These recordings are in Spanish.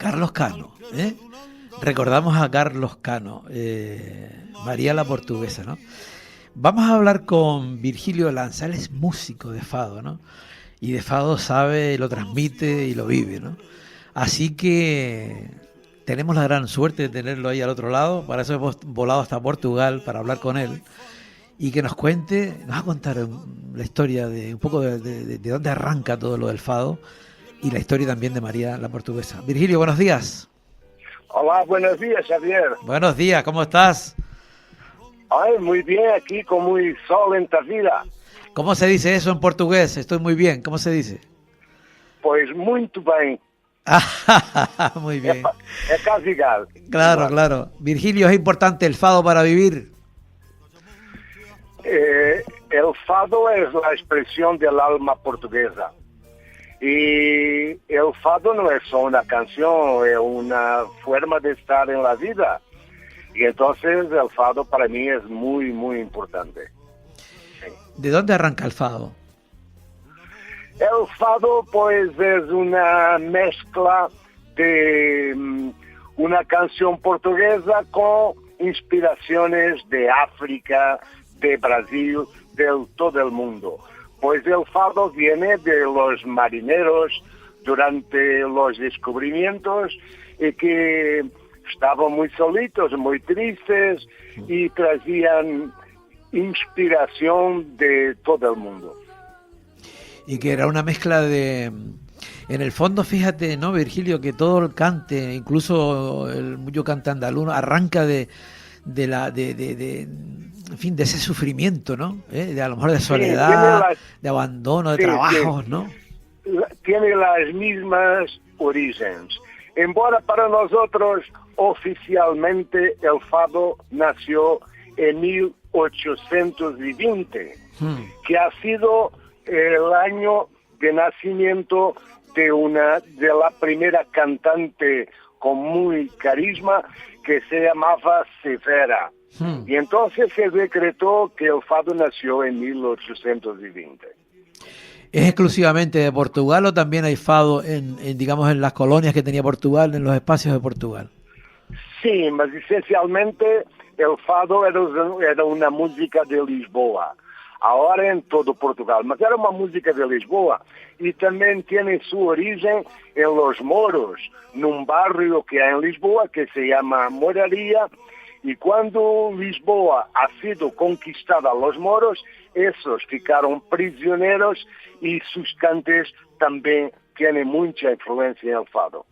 Carlos Cano, ¿eh? Recordamos a Carlos Cano, María la Portuguesa, ¿no? Vamos a hablar con Virgilio Lanza. Él es músico de fado, ¿no? Y de fado sabe, lo transmite y lo vive, ¿no? Así que tenemos la gran suerte de tenerlo ahí al otro lado. Para eso hemos volado hasta Portugal para hablar con él y que nos cuente, nos va a contar la historia de un poco de dónde arranca todo lo del fado y la historia también de María la Portuguesa. Virgilio, buenos días. Hola, buenos días, Javier. Buenos días, ¿cómo estás? Ay, muy bien, aquí con muy sol en vida. ¿Cómo se dice eso en portugués? Estoy muy bien, ¿cómo se dice? Pues muito bem. Muy bien. Es casi igual. Claro, claro. Virgilio, ¿es importante el fado para vivir? El fado es la expresión del alma portuguesa. Y el fado no es solo una canción, es una forma de estar en la vida. Y entonces el fado para mí es muy, muy importante. Sí. ¿De dónde arranca el fado? El fado pues es una mezcla de una canción portuguesa con inspiraciones de África, de Brasil, de todo el mundo. Pues el fado viene de los marineros durante los descubrimientos y que estaban muy solitos, muy tristes y trazían inspiración de todo el mundo. Y que era una mezcla de... En el fondo, fíjate, ¿no, Virgilio? Que todo el cante, incluso el mucho cante andaluz, arranca en fin, de ese sufrimiento, ¿no? De a lo mejor de soledad, de abandono, de trabajos, ¿no? Tiene las mismas orígenes. Embora para nosotros oficialmente el fado nació en 1820, que ha sido el año de nacimiento de la primera cantante con muy carisma que se llamaba Severa. Y entonces se decretó que el fado nació en 1820. ¿Es exclusivamente de Portugal o también hay fado digamos, en las colonias que tenía Portugal, en los espacios de Portugal? Sí, mas esencialmente el fado era una música de Lisboa. Ahora en todo Portugal, mas era una música de Lisboa y también tiene su origen en los moros, en un barrio que hay en Lisboa que se llama Moraría. Y cuando Lisboa ha sido conquistada a los moros, esos ficaron prisioneros y sus cantes también tienen mucha influencia en el fado.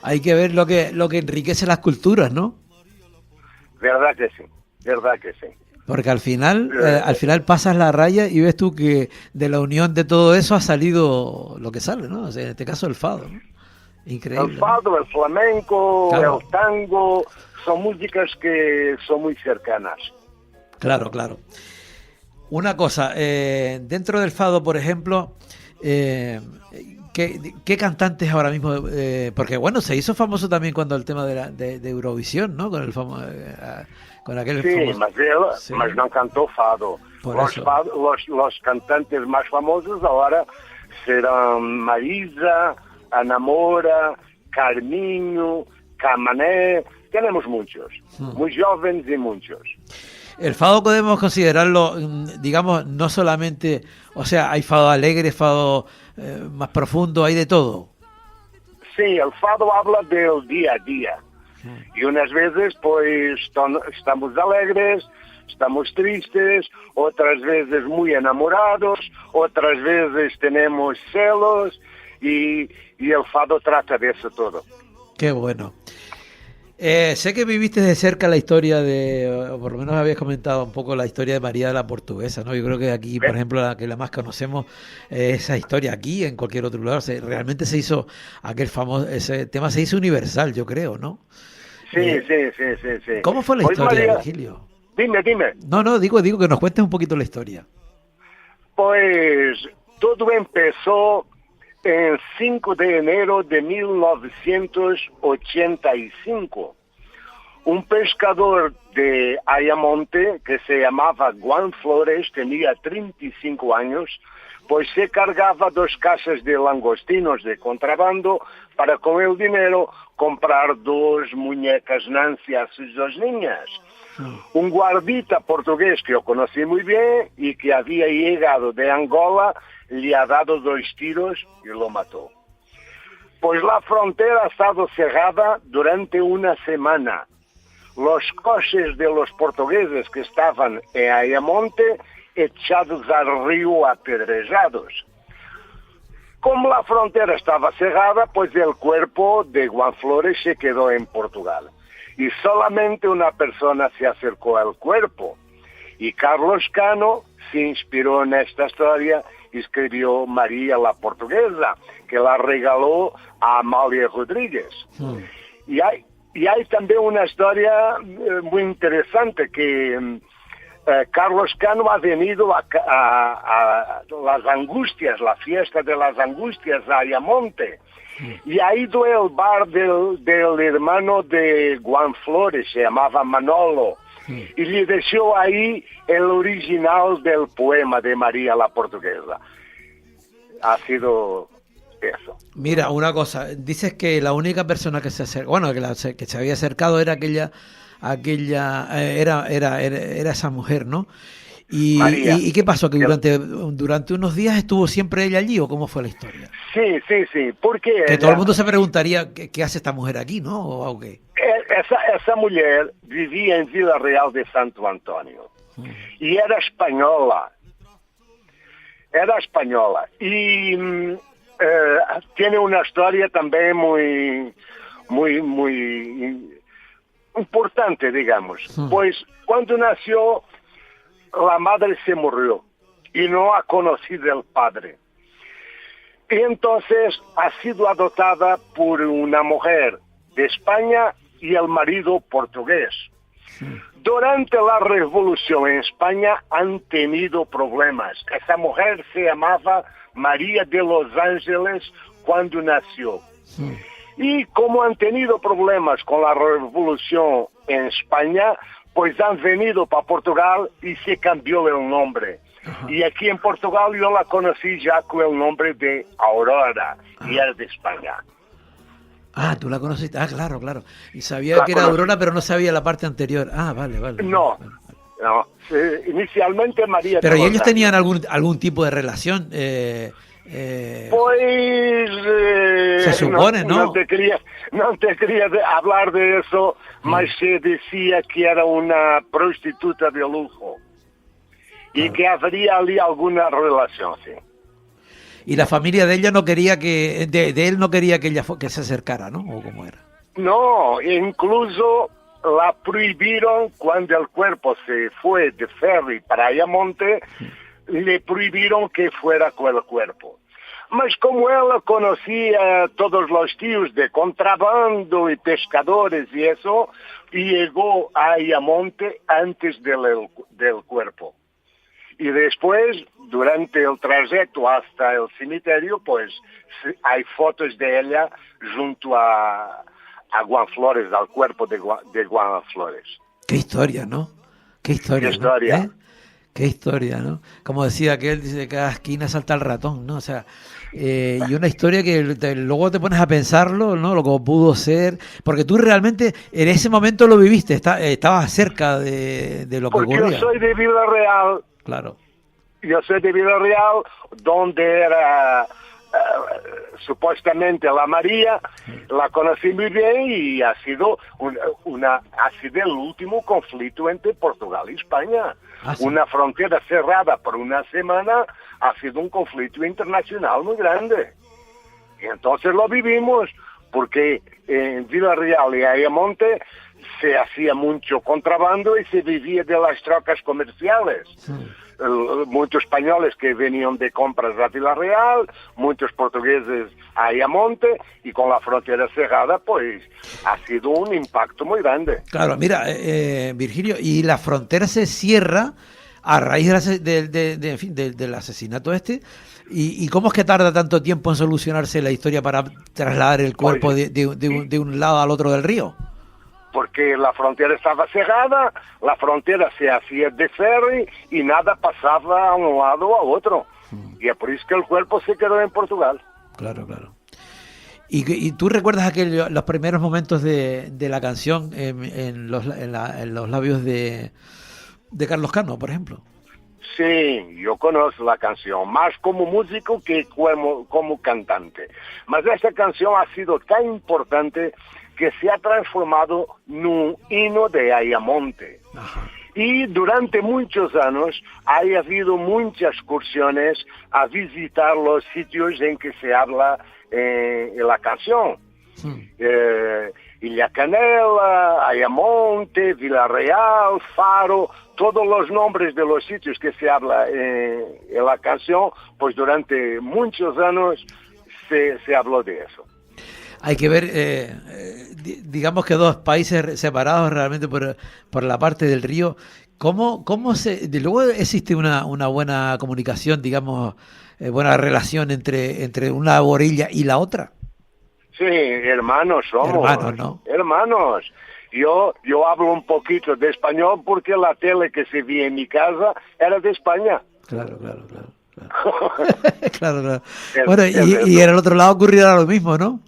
Hay que ver lo que enriquece las culturas, ¿no? Verdad que sí, verdad que sí. Porque al final pasas la raya y ves tú que de la unión de todo eso ha salido lo que sale, ¿no? O sea, en este caso el fado, ¿no? Increíble. El fado, ¿no? El flamenco, claro. El tango, son músicas que son muy cercanas. Claro, claro. Una cosa, dentro del fado, por ejemplo, ¿qué cantantes ahora mismo? Porque bueno, se hizo famoso también cuando el tema de Eurovisión, ¿no? Con el famoso... con aquel famoso... mas no cantó fado. Los cantantes más famosos ahora serán Marisa, Ana Moura, Carminho, Camané. Tenemos muchos, muy jóvenes y muchos. El fado podemos considerarlo, digamos, no solamente, o sea, hay fado alegre, fado más profundo, hay de todo. Sí, el fado habla del día a día. Y unas veces, pues, estamos alegres, estamos tristes, otras veces muy enamorados, otras veces tenemos celos, y el fado trata de eso todo. Qué bueno. Sé que viviste de cerca la historia o por lo menos habías comentado un poco la historia de María la Portuguesa, ¿no? Yo creo que aquí, por ejemplo, la más conocemos esa historia aquí, en cualquier otro lugar. O sea, realmente se hizo ese tema se hizo universal, yo creo, ¿no? Sí. ¿Cómo fue la historia, Virgilio? Dime. No, digo que nos cuentes un poquito la historia. Pues todo empezó el 5 de enero de 1985. Un pescador de Ayamonte, que se llamaba Juan Flores, tenía 35 años, pues se cargaba 2 cajas de langostinos de contrabando para con el dinero comprar 2 muñecas Nancy a sus 2 niñas. Un guardita portugués que yo conocí muy bien y que había llegado de Angola, le ha dado 2 tiros y lo mató. Pues la frontera ha estado cerrada durante una semana. Los coches de los portugueses que estaban en Ayamonte echados al río apedrejados. Como la frontera estaba cerrada, pues el cuerpo de Juan Flores se quedó en Portugal. Y solamente una persona se acercó al cuerpo. Y Carlos Cano se inspiró en esta historia y escribió María la Portuguesa, que la regaló a Amalia Rodríguez. Y hay también una historia muy interesante que Carlos Cano ha venido a Las Angustias, la fiesta de las Angustias, a Ayamonte. Y ha ido al bar del hermano de Juan Flores, se llamaba Manolo, y le dejó ahí el original del poema de María la Portuguesa. Ha sido eso. Mira, una cosa, dices que la única persona que se acercó, bueno, que se había acercado era era esa mujer, ¿no? ¿Y qué pasó? ¿Que durante unos días estuvo siempre ella allí o cómo fue la historia? Sí, porque que todo el mundo se preguntaría ¿qué hace esta mujer aquí, no? ¿O qué? Esa mujer vivía en Vila Real de Santo Antonio y era española y tiene una historia también muy importante, digamos. Pues cuando nació, la madre se murió y no ha conocido al padre. Y entonces ha sido adoptada por una mujer de España y el marido portugués. Durante la revolución en España han tenido problemas. Esa mujer se llamaba María de los Ángeles cuando nació. Y como han tenido problemas con la revolución en España, pues han venido para Portugal y se cambió el nombre. Y aquí en Portugal yo la conocí ya con el nombre de Aurora, y era de España. Ah, tú la conociste. Ah, claro. Y sabía que era Aurora, pero no sabía la parte anterior. Ah, vale. No. Inicialmente María. Pero ¿y ellos tenían algún tipo de relación? Se supone, ¿no? No te quería hablar de eso, mas se decía que era una prostituta de lujo. Y que habría ali alguna relación, sí. Y la familia de ella no quería de él no quería que ella que se acercara, ¿no? ¿O cómo era? No, incluso la prohibieron cuando el cuerpo se fue de ferry para Ayamonte, le prohibieron que fuera con el cuerpo. Mas como ella conocía a todos los tíos de contrabando y pescadores y eso, llegó a Ayamonte antes del cuerpo. Y después, durante el trayecto hasta el cementerio, pues hay fotos de ella junto a Juan Flores, al cuerpo de Juan Flores. Qué historia, ¿no? Qué historia. ¿Eh? Qué historia, ¿no? Como decía aquel, dice que cada esquina salta el ratón, ¿no? O sea, y una historia que luego te pones a pensarlo, ¿no? Lo que pudo ser, porque tú realmente en ese momento lo viviste, estabas cerca de lo que ocurría. Porque yo soy de Vila Real. Claro. Yo soy de Vila Real, donde era supuestamente la María, la conocí muy bien y ha sido el último conflicto entre Portugal y España. ¿Sí? Una frontera cerrada por una semana ha sido un conflicto internacional muy grande. Y entonces lo vivimos, porque en Vila Real y Ayamonte se hacía mucho contrabando y se vivía de las trocas comerciales. Sí. Muchos españoles que venían de compras a Vila Real, muchos portugueses a Ayamonte, y con la frontera cerrada, pues ha sido un impacto muy grande. Claro, mira, Virgilio, y la frontera se cierra a raíz del asesinato ¿y cómo es que tarda tanto tiempo en solucionarse la historia para trasladar el cuerpo de un lado al otro del río? Porque la frontera estaba cerrada, la frontera se hacía de ferry y nada pasaba a un lado o a otro. Y es por eso que el cuerpo se quedó en Portugal. Claro. ¿Y tú recuerdas los primeros momentos de la canción en los labios de Carlos Cano, por ejemplo? Sí, yo conozco la canción, más como músico que como cantante. Mas esta canción ha sido tan importante que se ha transformado en un himno de Ayamonte. Ajá. Y durante muchos años ha habido muchas excursiones a visitar los sitios en que se habla en la canción. Ilha Canela, Ayamonte, Villarreal, Faro, todos los nombres de los sitios que se habla en la canción, pues durante muchos años se habló de eso. Hay que ver, digamos que dos países separados realmente por la parte del río. ¿Cómo de luego existe una buena comunicación, digamos, buena relación entre una orilla y la otra? Sí, hermanos somos. Hermanos, ¿no? Hermanos. Yo hablo un poquito de español porque la tele que se veía en mi casa era de España. Claro. Claro. Bueno, y en el otro lado ocurrirá lo mismo, ¿no?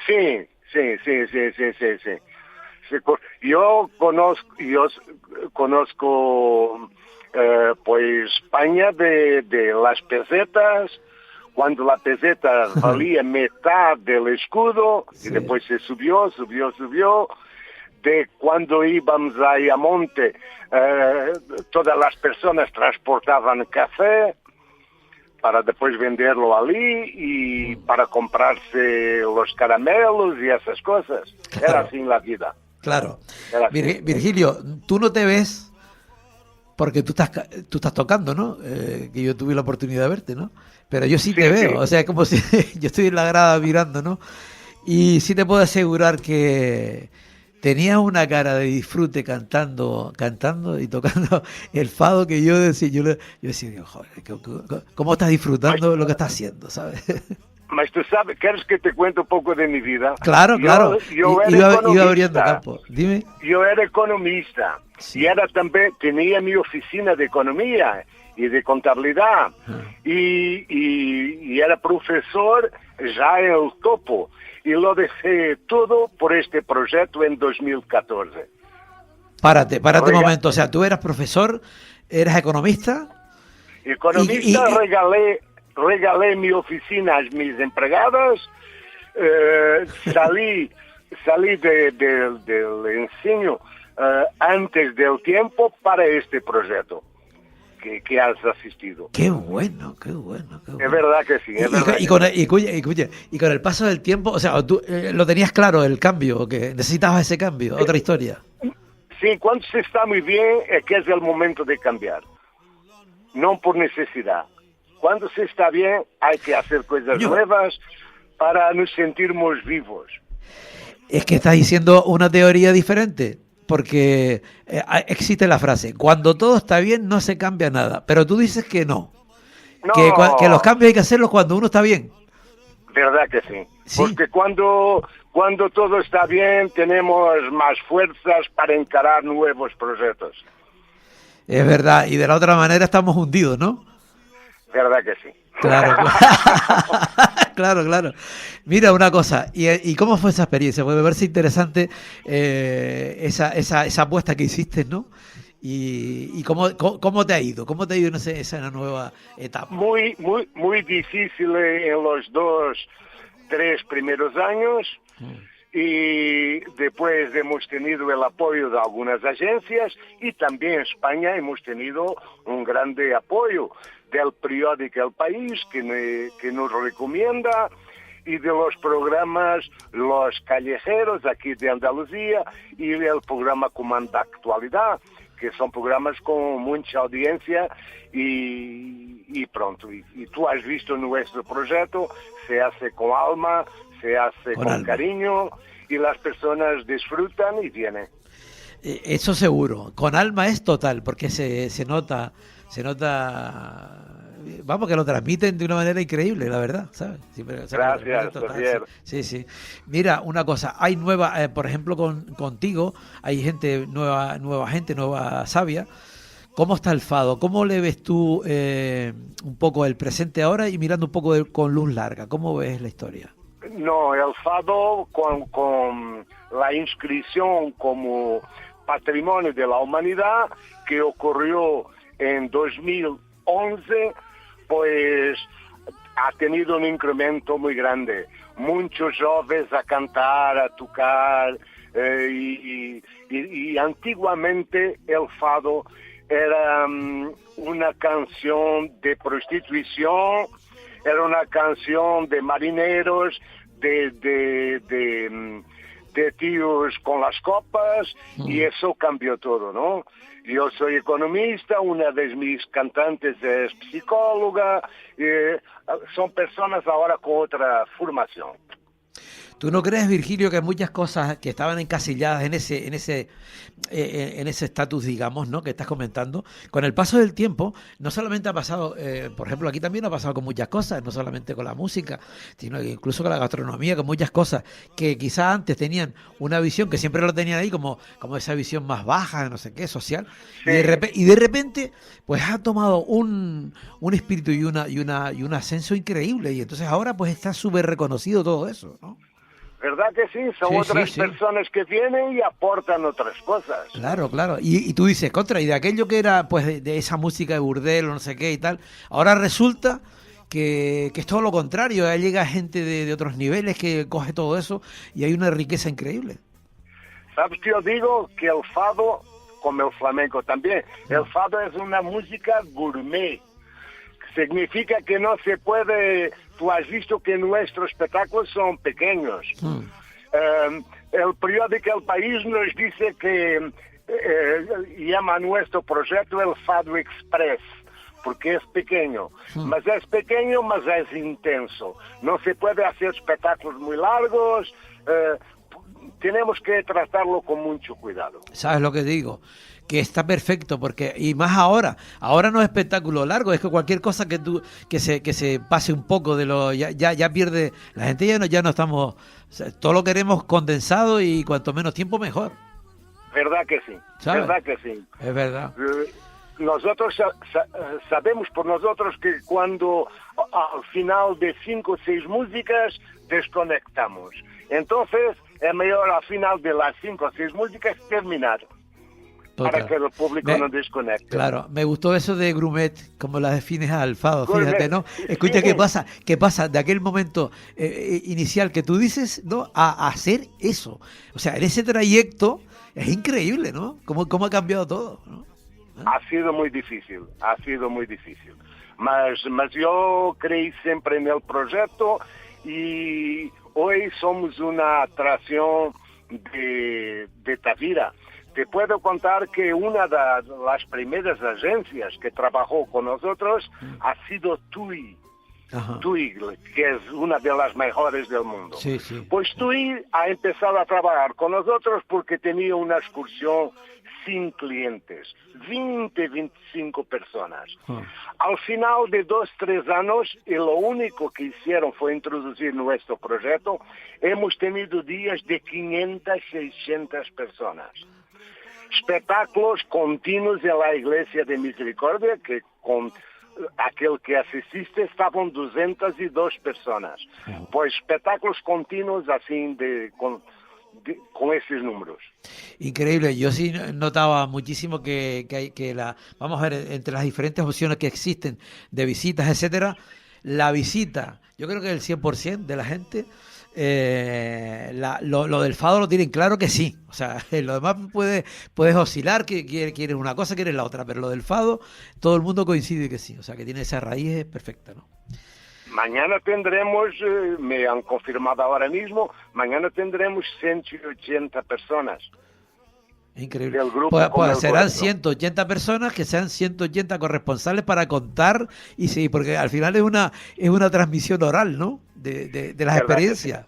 Sí. Yo conozco pues España de las pesetas, cuando la peseta valía mitad del escudo, sí. Y después se subió, de cuando íbamos a Ayamonte, todas las personas transportaban café para después venderlo allí y para comprarse los caramelos y esas cosas. Claro. Era así la vida. Claro. Virgilio, tú no te ves porque tú estás tocando, ¿no? Que yo tuve la oportunidad de verte, ¿no? Pero yo sí te veo, sí. O sea, como si yo estoy en la grada mirando, ¿no? Y sí te puedo asegurar que tenías una cara de disfrute cantando y tocando el fado que yo decía, joder, ¿cómo estás disfrutando lo que estás haciendo, sabes? Mas tú sabes, ¿quieres que te cuente un poco de mi vida? Claro. Yo era iba abriendo campo. Dime. Yo era economista, sí. Y también tenía mi oficina de economía y de contabilidad, y era profesor ya en el topo, y lo dejé todo por este proyecto en 2014. Párate un momento, o sea, tú eras profesor, eras economista. Economista, regalé mi oficina a mis empleados, salí del enseño antes del tiempo para este proyecto que has asistido. Qué bueno. Es verdad que sí. Y con el paso del tiempo, o sea, tú lo tenías claro el cambio, que necesitabas ese cambio, otra historia. Sí, cuando se está muy bien es que es el momento de cambiar, no por necesidad. Cuando se está bien hay que hacer cosas nuevas para nos sentirmos vivos. Es que estás diciendo una teoría diferente, porque existe la frase, cuando todo está bien no se cambia nada, pero tú dices que no. Que los cambios hay que hacerlos cuando uno está bien. Verdad que sí. Porque cuando todo está bien tenemos más fuerzas para encarar nuevos proyectos. Es verdad, y de la otra manera estamos hundidos, ¿no? Verdad que sí. Claro. Mira una cosa, ¿y cómo fue esa experiencia? Puede verse interesante esa apuesta que hiciste, ¿no? Y cómo te ha ido, en esa nueva etapa. Muy difícil en los 3 primeros años. Y después hemos tenido el apoyo de algunas agencias y también en España hemos tenido un grande apoyo del periódico El País que nos recomienda y de los programas Los Callejeros aquí de Andalucía y el programa Comanda Actualidad, que son programas con mucha audiencia y pronto. Y tú has visto nuestro proyecto, se hace con alma, se hace con cariño y las personas disfrutan y vienen. Eso seguro, con alma es total, porque se nota, vamos, que lo transmiten de una manera increíble, la verdad, ¿sabes? Gracias, Javier. Sí. Mira, una cosa, hay nueva, por ejemplo, contigo, hay gente nueva savia. ¿Cómo está el fado? ¿Cómo le ves tú un poco el presente ahora y mirando un poco con luz larga? ¿Cómo ves la historia? No, el fado con la inscripción como Patrimonio de la Humanidad que ocurrió en 2011, pues ha tenido un incremento muy grande. Muchos jóvenes a cantar, a tocar, y antiguamente el fado era una canción de prostitución, era una canción de marineros, de tíos con las copas, y eso cambió todo, ¿no? Yo soy economista, una de mis cantantes es psicóloga, son personas ahora con otra formación. ¿Tú no crees, Virgilio, que muchas cosas que estaban encasilladas en ese estatus, digamos, ¿no?, que estás comentando, con el paso del tiempo, no solamente ha pasado, por ejemplo, aquí también ha pasado con muchas cosas, no solamente con la música, sino incluso con la gastronomía, con muchas cosas que quizás antes tenían una visión, que siempre lo tenían ahí como esa visión más baja, no sé qué, social, sí. y de repente, pues ha tomado un espíritu y un ascenso increíble, y entonces ahora pues está súper reconocido todo eso, ¿no? ¿Verdad que sí? Son otras personas que vienen y aportan otras cosas. Claro, claro. Y tú dices, contra, y de aquello que era pues de esa música de burdel o no sé qué y tal, ahora resulta que es todo lo contrario. Ya llega gente de otros niveles que coge todo eso y hay una riqueza increíble. ¿Sabes qué yo digo? Que el fado, como el flamenco también, el fado es una música gourmet. Significa que no se puede... Tú has visto que nuestros espectáculos son pequeños. El periódico El País nos dice que llama a nuestro proyecto el Fado Express, porque es pequeño. Mas es pequeño, mas es intenso. No se puede hacer espectáculos muy largos. Tenemos que tratarlo con mucho cuidado. ¿Sabes lo que digo? Que está perfecto, porque y más ahora no es espectáculo largo, es que cualquier cosa que se pase un poco de lo ya pierde, la gente ya no estamos, o sea, todo lo queremos condensado y cuanto menos tiempo mejor. ¿Verdad que sí? ¿Sabes? ¿Verdad que sí? Es verdad. Nosotros sabemos por nosotros que cuando al final de 5 o 6 músicas desconectamos. Entonces es mejor al final de las 5 o 6 músicas terminar. Total. Para que el público no desconecte. Claro, me gustó eso de Grumet, como la defines al fado, fíjate, ¿no? Escucha, sí. ¿Qué pasa de aquel momento inicial que tú dices, ¿no?, a hacer eso? O sea, en ese trayecto es increíble, ¿no? Cómo ha cambiado todo, ¿no? Ha sido muy difícil. Mas yo creí siempre en el proyecto y hoy somos una atracción de Tavira. Te puedo contar que una de las primeras agencias que trabajó con nosotros ha sido TUI. Ajá. TUI, que es una de las mejores del mundo. Sí, sí. Pues TUI ha empezado a trabajar con nosotros porque tenía una excursión sin clientes, 25 personas. Al final de 2-3 años, y lo único que hicieron fue introducir nuestro proyecto, hemos tenido días de 500, 600 personas. Espectáculos continuos en la Iglesia de Misericordia, que con aquel que asististe estaban 202 personas. Pues espectáculos continuos así con esos números. Increíble. Yo sí notaba muchísimo que vamos a ver, entre las diferentes opciones que existen de visitas, etcétera, la visita, yo creo que el 100% de la gente, lo del fado lo tienen claro que sí. O sea, lo demás puedes oscilar, que quieres una cosa, quieres la otra, pero lo del fado, todo el mundo coincide que sí. O sea, que tiene esa raíz perfecta, ¿no? Mañana tendremos, me han confirmado ahora mismo, mañana tendremos 180 personas. Increíble. Pues serán 180 personas, que sean 180 corresponsales para contar, y sí, porque al final es una transmisión oral, ¿no?, de las experiencias.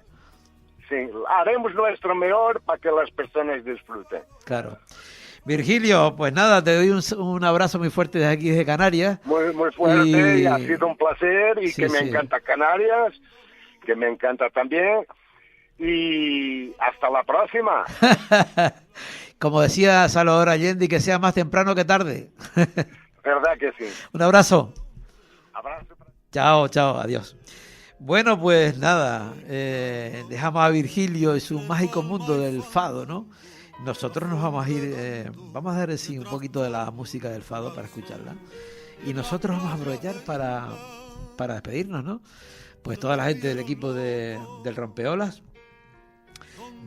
Sí, haremos nuestro mejor para que las personas disfruten. Claro. Virgilio, pues nada, te doy un abrazo muy fuerte desde aquí, desde Canarias. Muy, muy fuerte, y ha sido un placer, y sí, que me encanta Canarias, que me encanta también, y hasta la próxima. Como decía Salvador Allende, que sea más temprano que tarde. ¿Verdad que sí? Un abrazo. Abrazo. Chao, adiós. Bueno, pues nada, dejamos a Virgilio y su mágico mundo del fado, ¿no? Nosotros nos vamos a ir, vamos a dar sí, un poquito de la música del fado para escucharla. Y nosotros vamos a aprovechar para despedirnos, ¿no? Pues toda la gente del equipo del Rompeolas,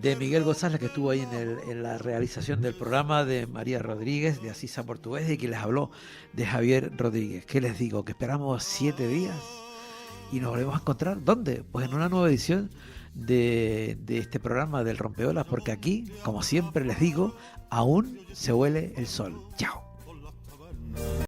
de Miguel González, que estuvo ahí en la realización del programa, de María Rodríguez, de Asisa Portugués, y quien les habló, de Javier Rodríguez. ¿Qué les digo? Que esperamos 7 días y nos volvemos a encontrar. ¿Dónde? Pues en una nueva edición de este programa del Rompeolas, porque aquí, como siempre les digo, aún se huele el sol. Chao.